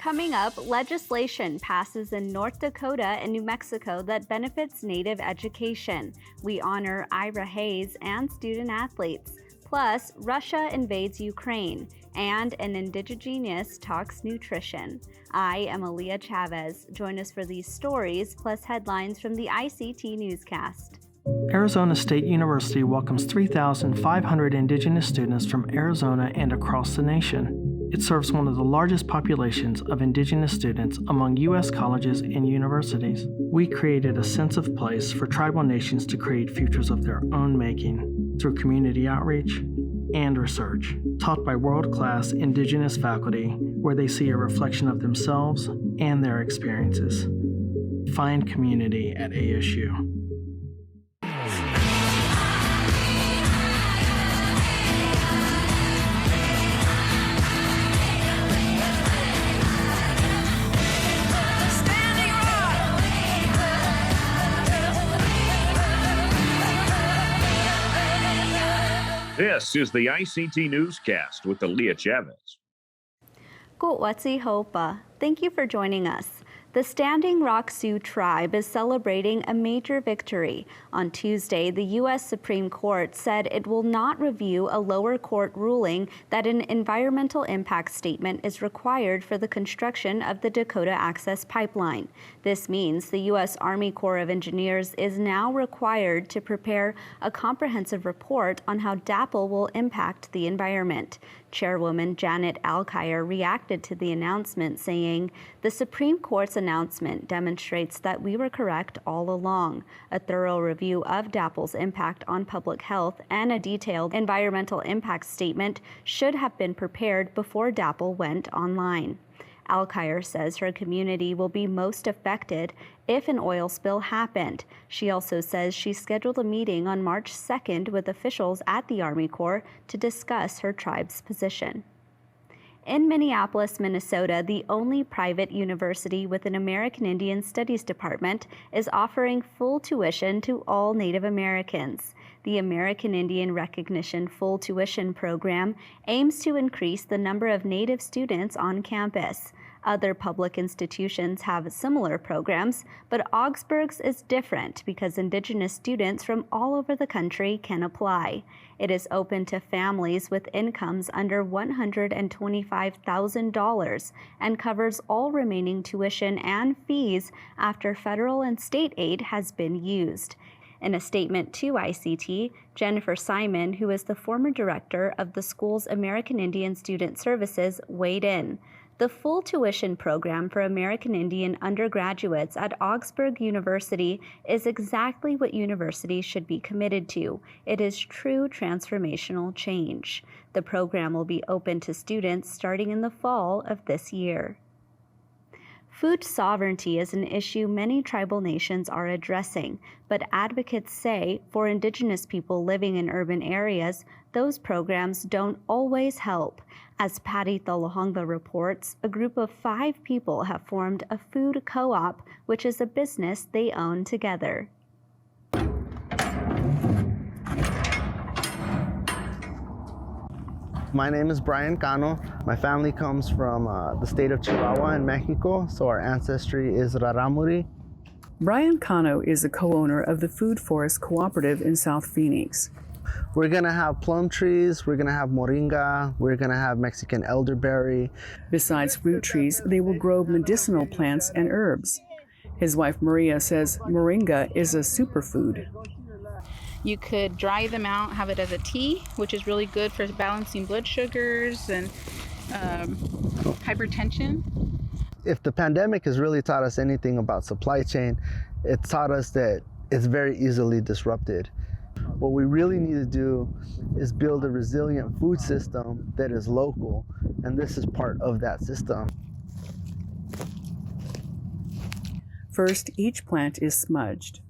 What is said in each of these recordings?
Coming up, legislation passes in North Dakota and New Mexico that benefits Native education. We honor Ira Hayes and student athletes. Plus, Russia invades Ukraine, and an Indigi-genius talks nutrition. I am Aaliyah Chavez. Join us for these stories, plus headlines from the ICT Newscast. Arizona State University welcomes 3,500 Indigenous students from Arizona and across the nation. It serves one of the largest populations of Indigenous students among U.S. colleges and universities. We created a sense of place for tribal nations to create futures of their own making through community outreach and research, taught by world-class Indigenous faculty where they see a reflection of themselves and their experiences. Find community at ASU. This is the ICT Newscast with Aaliyah Chavez. Ku'watsi Hopa. Thank you for joining us. The Standing Rock Sioux tribe is celebrating a major victory. On Tuesday, the U.S. Supreme Court said it will not review a lower court ruling that an environmental impact statement is required for the construction of the Dakota Access Pipeline. This means the U.S. Army Corps of Engineers is now required to prepare a comprehensive report on how DAPL will impact the environment. Chairwoman Janet Alkire reacted to the announcement, saying, "The Supreme Court's announcement demonstrates that we were correct all along. A thorough review of DAPL's impact on public health and a detailed environmental impact statement should have been prepared before DAPL went online." Alkire says her community will be most affected if an oil spill happened. She also says she scheduled a meeting on March 2nd with officials at the Army Corps to discuss her tribe's position. In Minneapolis, Minnesota, the only private university with an American Indian Studies department is offering full tuition to all Native Americans. The American Indian Recognition Full Tuition Program aims to increase the number of Native students on campus. Other public institutions have similar programs, but Augsburg's is different because Indigenous students from all over the country can apply. It is open to families with incomes under $125,000 and covers all remaining tuition and fees after federal and state aid has been used. In a statement to ICT, Jennifer Simon, who is the former director of the school's American Indian Student Services, weighed in. The full tuition program for American Indian undergraduates at Augsburg University is exactly what universities should be committed to. It is true transformational change. The program will be open to students starting in the fall of this year. Food sovereignty is an issue many tribal nations are addressing, but advocates say for Indigenous people living in urban areas, those programs don't always help. As Patty Thalohongva reports, a group of 5 people have formed a food co-op, which is a business they own together. My name is Brian Cano. My family comes from the state of Chihuahua in Mexico, so our ancestry is Raramuri. Brian Cano is a co-owner of the Food Forest Cooperative in South Phoenix. We're gonna have plum trees, we're gonna have moringa, we're gonna have Mexican elderberry. Besides fruit trees, they will grow medicinal plants and herbs. His wife Maria says moringa is a superfood. You could dry them out, have it as a tea, which is really good for balancing blood sugars and hypertension. If the pandemic has really taught us anything about supply chain, it's taught us that it's very easily disrupted. What we really need to do is build a resilient food system that is local, and this is part of that system. First, each plant is smudged.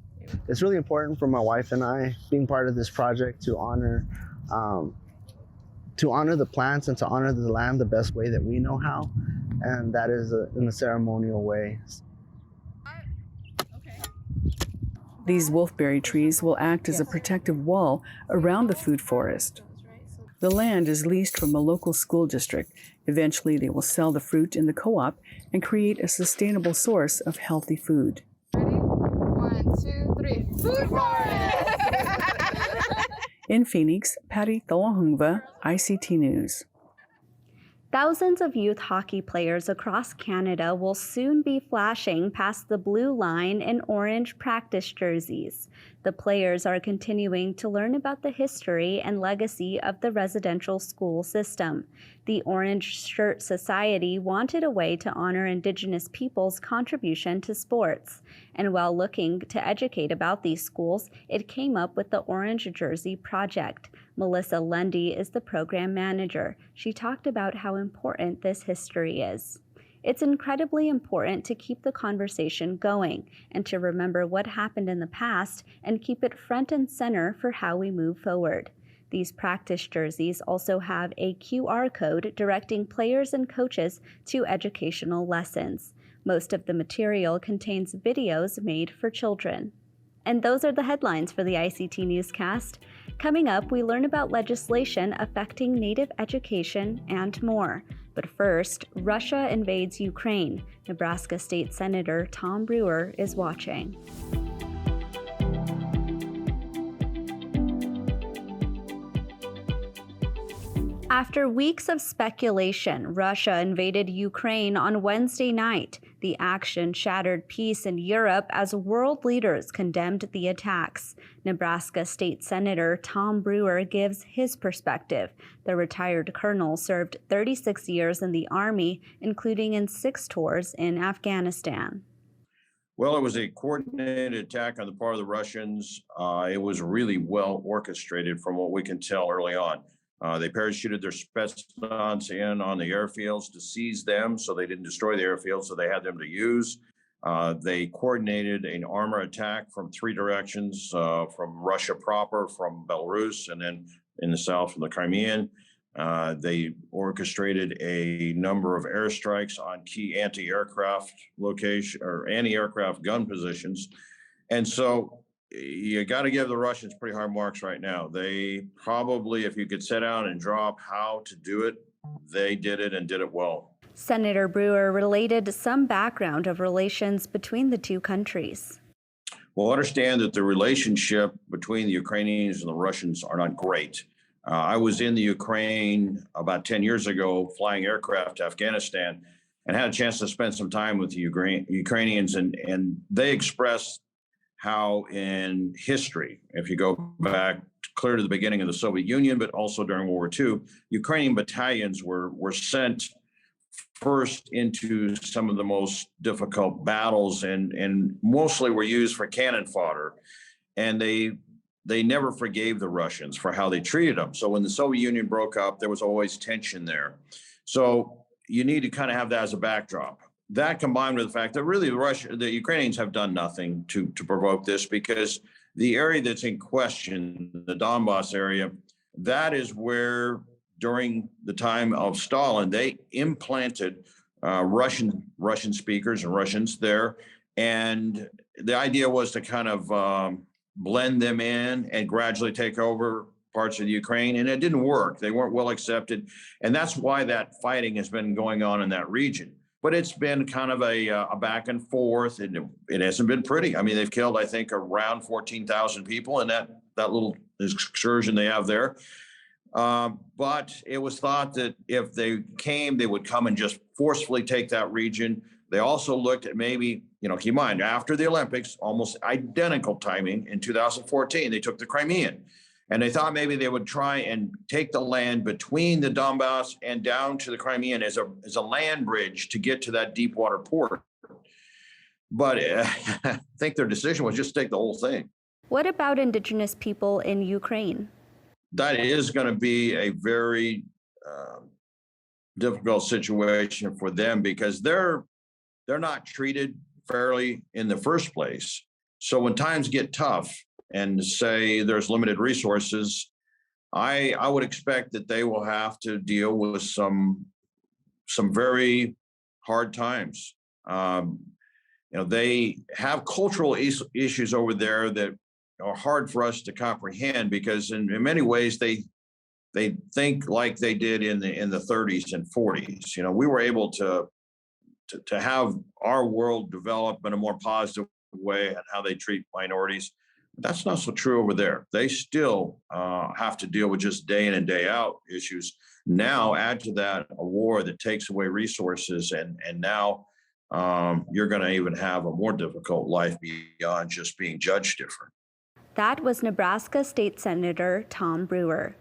It's really important for my wife and I, being part of this project, to honor the plants and to honor the land the best way that we know how, and that is in a ceremonial way. These wolfberry trees will act as a protective wall around the food forest. The land is leased from a local school district. Eventually, they will sell the fruit in the co-op and create a sustainable source of healthy food. Ready? 1, 2, 3. Food forest! In Phoenix, Patty Thalahungva, ICT News. Thousands of youth hockey players across Canada will soon be flashing past the blue line in orange practice jerseys. The players are continuing to learn about the history and legacy of the residential school system. The Orange Shirt Society wanted a way to honor Indigenous people's contribution to sports. And while looking to educate about these schools, it came up with the Orange Jersey Project. Melissa Lundy is the program manager. She talked about how important this history is. It's incredibly important to keep the conversation going and to remember what happened in the past and keep it front and center for how we move forward. These practice jerseys also have a QR code directing players and coaches to educational lessons. Most of the material contains videos made for children. And those are the headlines for the ICT Newscast. Coming up, we learn about legislation affecting Native education and more. But first, Russia invades Ukraine. Nebraska State Senator Tom Brewer is watching. After weeks of speculation, Russia invaded Ukraine on Wednesday night. The action shattered peace in Europe as world leaders condemned the attacks. Nebraska State Senator Tom Brewer gives his perspective. The retired colonel served 36 years in the Army, including in 6 tours in Afghanistan. Well, it was a coordinated attack on the part of the Russians. It was really well orchestrated from what we can tell early on. They parachuted their Spetsnaz in on the airfields to seize them, so they didn't destroy the airfields, so they had them to use. They coordinated an armor attack from 3 directions, from Russia proper, from Belarus, and then in the south from the Crimean. They orchestrated a number of airstrikes on key anti-aircraft location or anti-aircraft gun positions. And so you got to give the Russians pretty hard marks right now. They probably, if you could set out and draw up how to do it, they did it and did it well. Senator Brewer related some background of relations between the two countries. Well, understand that the relationship between the Ukrainians and the Russians are not great. I was in the Ukraine about 10 years ago, flying aircraft to Afghanistan, and had a chance to spend some time with the Ukrainians, and they expressed how in history, if you go back clear to the beginning of the Soviet Union, but also during World War II, Ukrainian battalions were sent first into some of the most difficult battles and mostly were used for cannon fodder. And they never forgave the Russians for how they treated them. So when the Soviet Union broke up, there was always tension there. So you need to kind of have that as a backdrop. That combined with the fact that really the Ukrainians have done nothing to provoke this, because the area that's in question, the Donbass area, that is where during the time of Stalin, they implanted Russian speakers and Russians there. And the idea was to kind of blend them in and gradually take over parts of the Ukraine. And it didn't work. They weren't well accepted. And that's why that fighting has been going on in that region. But it's been kind of a back and forth, and it hasn't been pretty. I mean, they've killed, I think, around 14,000 people in that little excursion they have there. But it was thought that if they came, they would come and just forcefully take that region. They also looked at maybe, keep in mind, after the Olympics, almost identical timing in 2014, they took the Crimean. And they thought maybe they would try and take the land between the Donbass and down to the Crimean as a land bridge to get to that deep water port. But I think their decision was just take the whole thing. What about Indigenous people in Ukraine? That is going to be a very difficult situation for them, because they're not treated fairly in the first place. So when times get tough, and say there's limited resources, I would expect that they will have to deal with some very hard times. They have cultural issues over there that are hard for us to comprehend, because in many ways they they think like they did in the 30s and 40s. You know, we were able to have our world develop in a more positive way and how they treat minorities. That's not so true over there. They still have to deal with just day in and day out issues. Now add to that a war that takes away resources, and now you're going to even have a more difficult life beyond just being judged different. That was Nebraska State Senator Tom Brewer.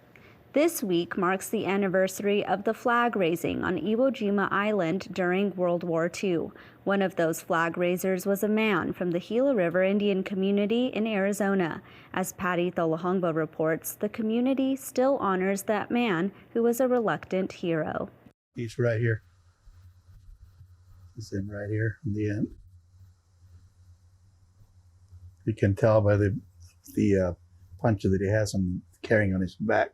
This week marks the anniversary of the flag raising on Iwo Jima Island during World War II. One of those flag raisers was a man from the Gila River Indian community in Arizona. As Patty Tholahongva reports, the community still honors that man who was a reluctant hero. He's right here. He's in right here in the end. You can tell by the punch that he has carrying on his back.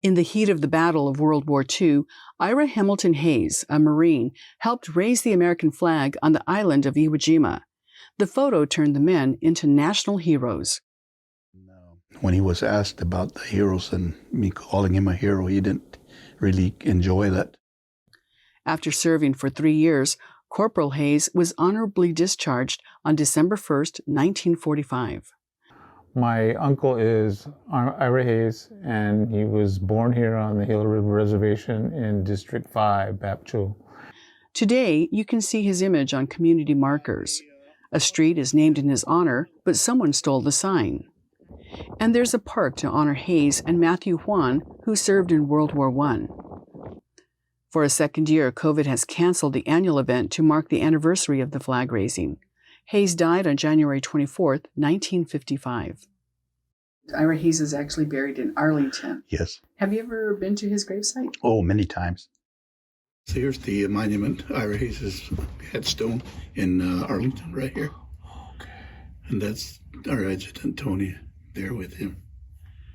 In the heat of the Battle of World War II, Ira Hayes, a Marine, helped raise the American flag on the island of Iwo Jima. The photo turned the men into national heroes. When he was asked about the heroes and me calling him a hero, he didn't really enjoy that. After serving for 3 years, Corporal Hayes was honorably discharged on December 1st, 1945. My uncle is Ira Hayes, and he was born here on the Gila River Reservation in District 5, Bapcho. Today, you can see his image on community markers. A street is named in his honor, but someone stole the sign. And there's a park to honor Hayes and Matthew Juan, who served in World War I. For a second year, COVID has canceled the annual event to mark the anniversary of the flag raising. Hayes died on January 24th, 1955. Ira Hayes is actually buried in Arlington. Yes. Have you ever been to his gravesite? Oh, many times. So here's the monument, Ira Hayes' headstone in Arlington, right here. Okay. And that's our adjutant, Tony, there with him.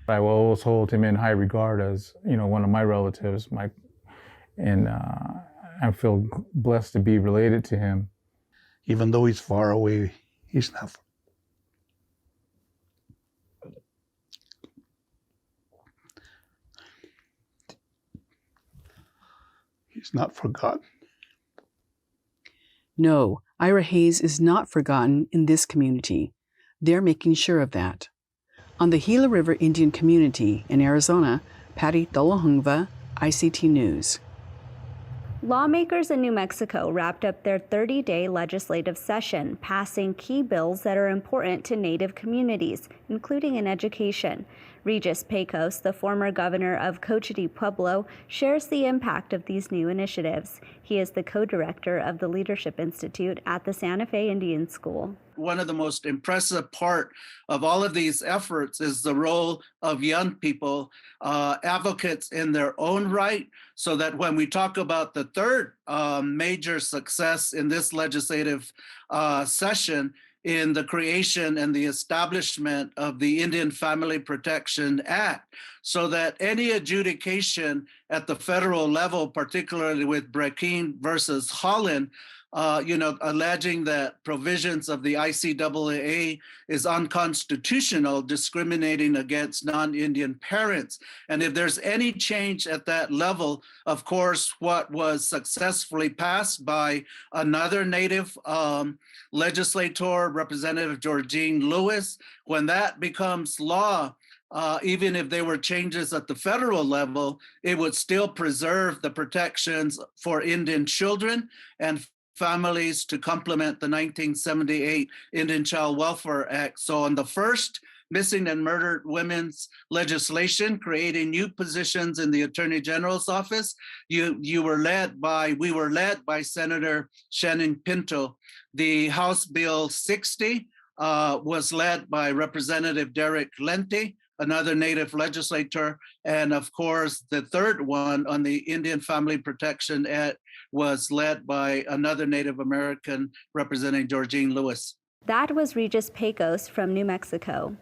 I will always hold him in high regard as, one of my relatives, and I feel blessed to be related to him. Even though he's far away, he's not. He's not forgotten. No, Ira Hayes is not forgotten in this community. They're making sure of that. On the Gila River Indian community in Arizona, Patty Tholahongva, ICT News. Lawmakers in New Mexico wrapped up their 30-day legislative session, passing key bills that are important to Native communities, including in education. Regis Pecos, the former governor of Cochiti Pueblo, shares the impact of these new initiatives. He is the co-director of the Leadership Institute at the Santa Fe Indian School. One of the most impressive part of all of these efforts is the role of young people, advocates in their own right, so that when we talk about the third major success in this legislative session, in the creation and the establishment of the Indian Family Protection Act, so that any adjudication at the federal level, particularly with Brackeen versus Holland, alleging that provisions of the ICAA is unconstitutional, discriminating against non-Indian parents. And if there's any change at that level, of course, what was successfully passed by another Native legislator, Representative Georgine Lewis, when that becomes law, even if there were changes at the federal level, it would still preserve the protections for Indian children and families to complement the 1978 Indian Child Welfare Act. So on the first missing and murdered women's legislation, creating new positions in the Attorney General's office, we were led by Senator Shannon Pinto. The House Bill 60 was led by Representative Derek Lente, another Native legislator, and of course, the third one on the Indian Family Protection Act was led by another Native American representing Georgine Lewis. That was Regis Pecos from New Mexico.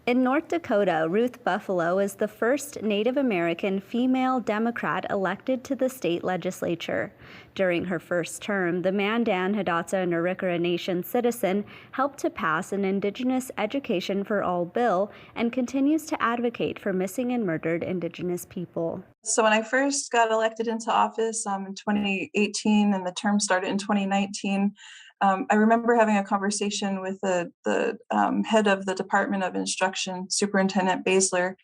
In North Dakota, Ruth Buffalo is the first Native American female Democrat elected to the state legislature. During her first term, the Mandan Hidatsa and Arikara Nation citizen helped to pass an Indigenous Education for All bill and continues to advocate for missing and murdered Indigenous people. So when I first got elected into office in 2018 and the term started in 2019, I remember having a conversation with the head of the Department of Instruction, Superintendent Baszler,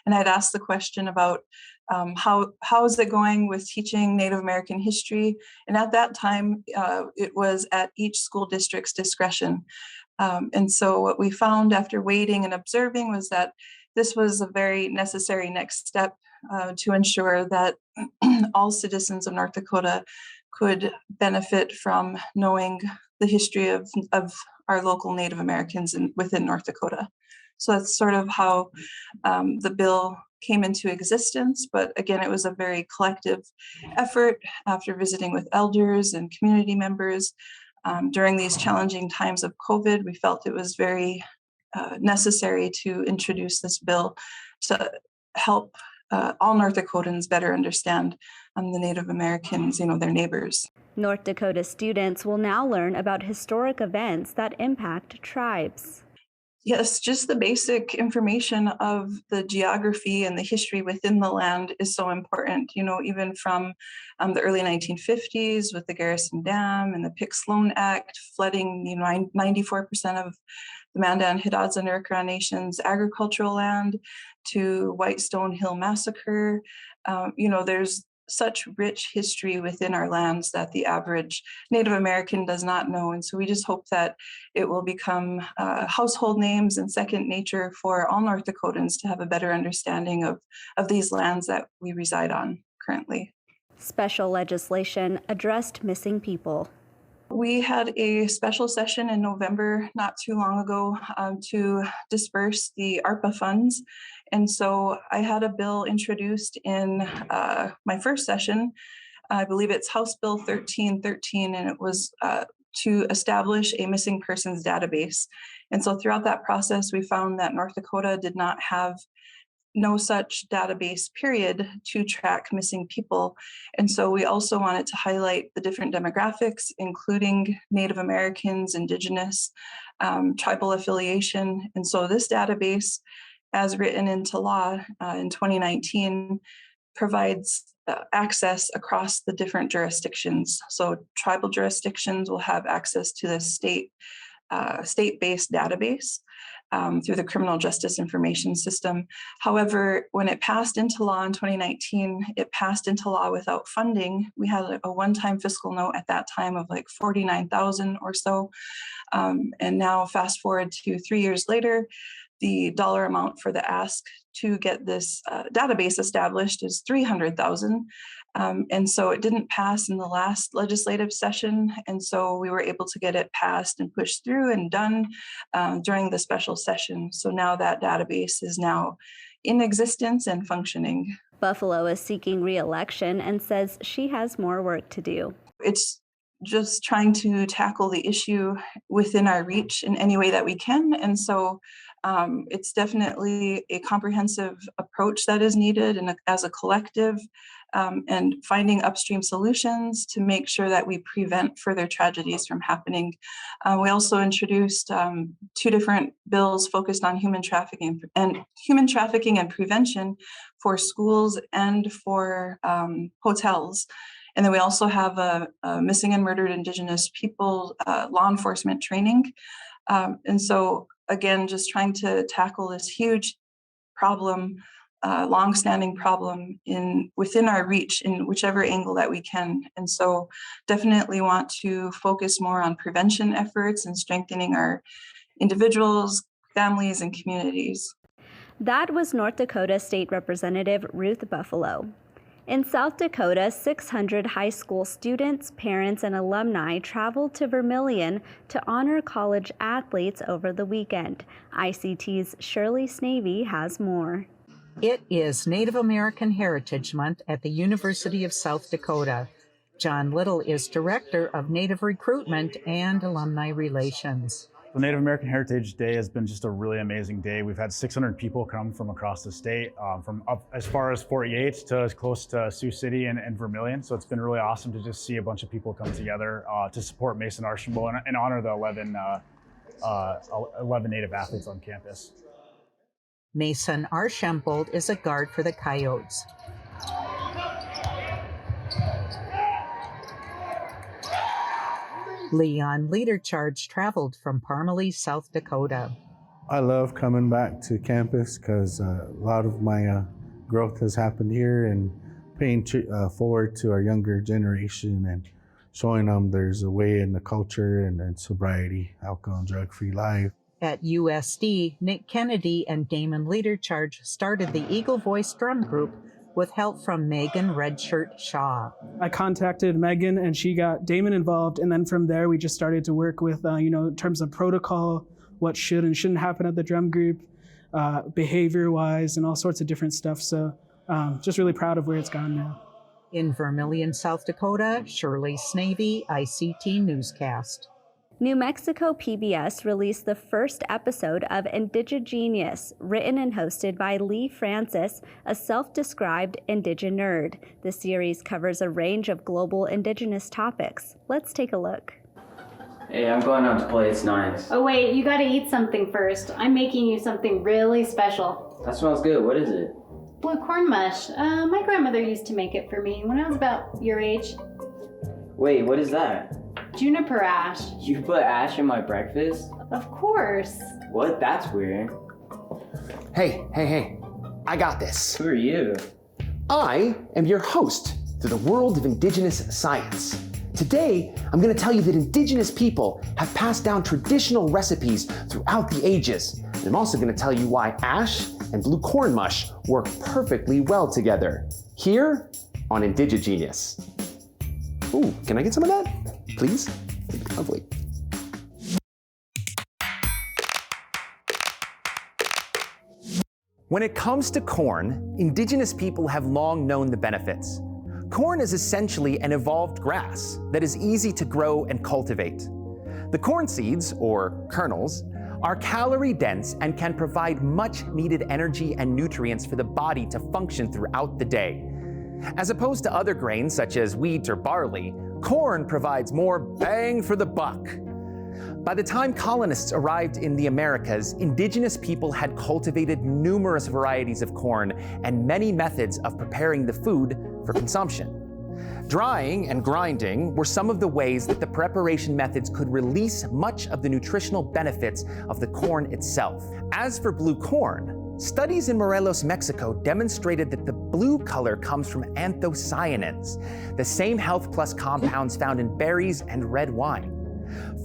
and I'd asked the question about how is it going with teaching Native American history? And at that time, it was at each school district's discretion. And so what we found after waiting and observing was that this was a very necessary next step to ensure that all citizens of North Dakota could benefit from knowing the history of our local Native Americans within North Dakota. So that's sort of how the bill came into existence. But again, it was a very collective effort after visiting with elders and community members. During these challenging times of COVID, we felt it was very necessary to introduce this bill to help all North Dakotans better understand the Native Americans, their neighbors. North Dakota students will now learn about historic events that impact tribes. Yes, just the basic information of the geography and the history within the land is so important. Even from the early 1950s with the Garrison Dam and the Pick-Sloan Act, flooding 94% of the Mandan, Hidatsa, and Arikara Nation's agricultural land, to White Stone Hill Massacre. There's such rich history within our lands that the average Native American does not know. And so we just hope that it will become household names and second nature for all North Dakotans to have a better understanding of these lands that we reside on currently. Special legislation addressed missing people. We had a special session in November, not too long ago, to disperse the ARPA funds. And so I had a bill introduced in my first session. I believe it's House Bill 1313, and it was to establish a missing persons database. And so throughout that process, we found that North Dakota did not have no such database period to track missing people. And so we also wanted to highlight the different demographics, including Native Americans, Indigenous, tribal affiliation. And so this database, as written into law in 2019, provides access across the different jurisdictions. So tribal jurisdictions will have access to the state-based database through the Criminal Justice Information System. However, when it passed into law in 2019, it passed into law without funding. We had a one-time fiscal note at that time of like $49,000 or so. And now fast forward to 3 years later, the dollar amount for the ask to get this database established is $300,000. And so it didn't pass in the last legislative session. And so we were able to get it passed and pushed through and done during the special session. So now that database is now in existence and functioning. Buffalo is seeking re-election and says she has more work to do. It's just trying to tackle the issue within our reach in any way that we can. And so it's definitely a comprehensive approach that is needed, and as a collective, and finding upstream solutions to make sure that we prevent further tragedies from happening. We also introduced 2 different bills focused on human trafficking and prevention for schools and for hotels. And then we also have a missing and murdered Indigenous people law enforcement training. And so again, just trying to tackle this huge problem, long-standing problem within our reach in whichever angle that we can. And so definitely want to focus more on prevention efforts and strengthening our individuals, families, and communities. That was North Dakota State Representative Ruth Buffalo. In South Dakota, 600 high school students, parents, and alumni traveled to Vermilion to honor college athletes over the weekend. ICT's Shirley Snavy has more. It is Native American Heritage Month at the University of South Dakota. John Little is Director of Native Recruitment and Alumni Relations. The Native American Heritage Day has been just a really amazing day. We've had 600 people come from across the state, from up as far as Fort Yates to as close to Sioux City and Vermilion. So it's been really awesome to just see a bunch of people come together to support Mason Archambault and honor the 11 Native athletes on campus. Mason Archambault is a guard for the Coyotes. Leon Leader Charge traveled from Parmalee, South Dakota. I love coming back to campus because a lot of my growth has happened here, and paying forward to our younger generation and showing them there's a way in the culture and sobriety, alcohol and drug-free life. At USD, Nick Kennedy and Damon Leader Charge started the Eagle Voice drum group with help from Megan Redshirt Shaw. I contacted Megan and she got Damon involved, and then from there we just started to work with, in terms of protocol, what should and shouldn't happen at the drum group, behavior-wise, and all sorts of different stuff. So just really proud of where it's gone now. In Vermilion, South Dakota, Shirley Snavy, ICT Newscast. New Mexico PBS released the first episode of Indigi-genius, written and hosted by Lee Francis, a self-described Indigi-nerd. The series covers a range of global indigenous topics. Let's take a look. Hey, I'm going out to play. It's nice. Oh wait, you gotta eat something first. I'm making you something really special. That smells good. What is it? Blue corn mush. My grandmother used to make it for me when I was about your age. Wait, what is that? Juniper ash. You put ash in my breakfast? Of course. What? That's weird. Hey, I got this. Who are you? I am your host to the world of indigenous science. Today, I'm going to tell you that indigenous people have passed down traditional recipes throughout the ages. And I'm also going to tell you why ash and blue corn mush work perfectly well together. Here on Indigi-genius. Ooh, can I get some of that? Please? That'd be lovely. When it comes to corn, indigenous people have long known the benefits. Corn is essentially an evolved grass that is easy to grow and cultivate. The corn seeds, or kernels, are calorie-dense and can provide much-needed energy and nutrients for the body to function throughout the day. As opposed to other grains such as wheat or barley, corn provides more bang for the buck. By the time colonists arrived in the Americas, indigenous people had cultivated numerous varieties of corn and many methods of preparing the food for consumption. Drying and grinding were some of the ways that the preparation methods could release much of the nutritional benefits of the corn itself. As for blue corn, studies in Morelos, Mexico demonstrated that the blue color comes from anthocyanins, the same health plus compounds found in berries and red wine.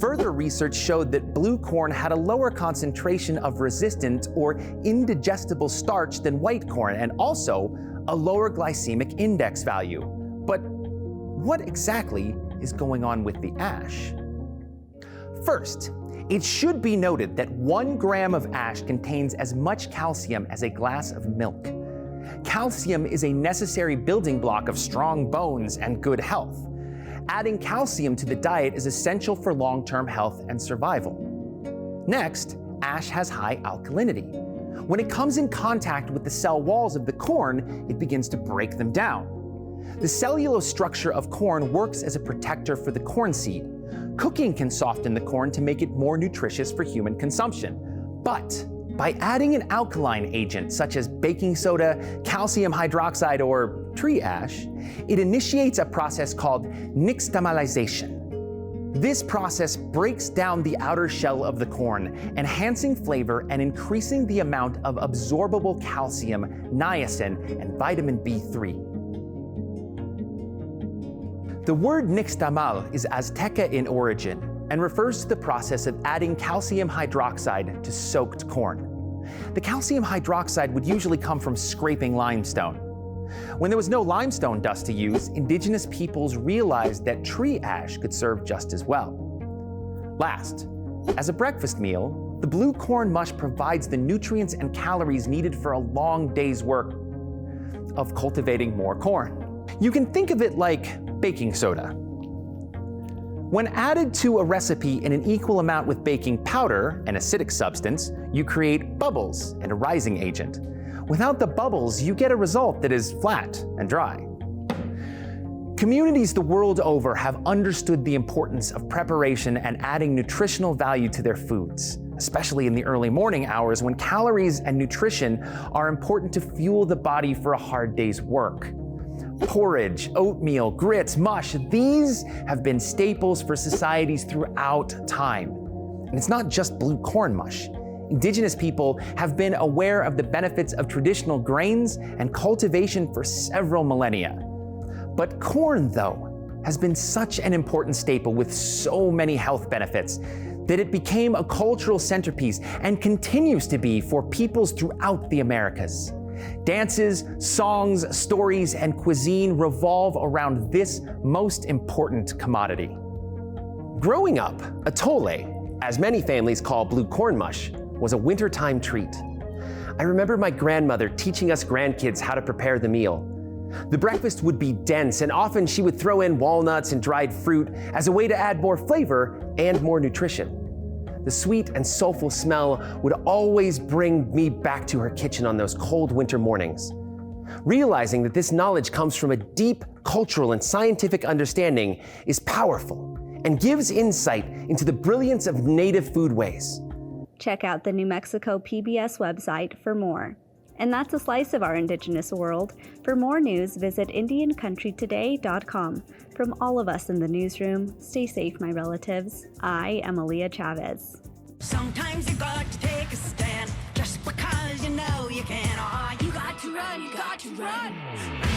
Further research showed that blue corn had a lower concentration of resistant or indigestible starch than white corn, and also a lower glycemic index value. But what exactly is going on with the ash? First, it should be noted that 1 gram of ash contains as much calcium as a glass of milk. Calcium is a necessary building block of strong bones and good health. Adding calcium to the diet is essential for long-term health and survival. Next, ash has high alkalinity. When it comes in contact with the cell walls of the corn, it begins to break them down. The cellulose structure of corn works as a protector for the corn seed. Cooking can soften the corn to make it more nutritious for human consumption. But by adding an alkaline agent such as baking soda, calcium hydroxide, or tree ash, it initiates a process called nixtamalization. This process breaks down the outer shell of the corn, enhancing flavor and increasing the amount of absorbable calcium, niacin, and vitamin B3. The word nixtamal is Azteca in origin and refers to the process of adding calcium hydroxide to soaked corn. The calcium hydroxide would usually come from scraping limestone. When there was no limestone dust to use, indigenous peoples realized that tree ash could serve just as well. Last, as a breakfast meal, the blue corn mush provides the nutrients and calories needed for a long day's work of cultivating more corn. You can think of it like baking soda. When added to a recipe in an equal amount with baking powder, an acidic substance, you create bubbles and a rising agent. Without the bubbles, you get a result that is flat and dry. Communities the world over have understood the importance of preparation and adding nutritional value to their foods, especially in the early morning hours when calories and nutrition are important to fuel the body for a hard day's work. Porridge, oatmeal, grits, mush, these have been staples for societies throughout time. And it's not just blue corn mush. Indigenous people have been aware of the benefits of traditional grains and cultivation for several millennia. But corn, though, has been such an important staple with so many health benefits that it became a cultural centerpiece and continues to be for peoples throughout the Americas. Dances, songs, stories, and cuisine revolve around this most important commodity. Growing up, atole, as many families call blue corn mush, was a wintertime treat. I remember my grandmother teaching us grandkids how to prepare the meal. The breakfast would be dense, and often she would throw in walnuts and dried fruit as a way to add more flavor and more nutrition. The sweet and soulful smell would always bring me back to her kitchen on those cold winter mornings. Realizing that this knowledge comes from a deep cultural and scientific understanding is powerful and gives insight into the brilliance of native foodways. Check out the New Mexico PBS website for more. And that's a slice of our Indigenous world. For more news, visit IndianCountryToday.com. From all of us in the newsroom, stay safe, my relatives. I am Aaliyah Chavez. Sometimes you got to take a stand, just because you know you can. Oh, you got to run, you got to run.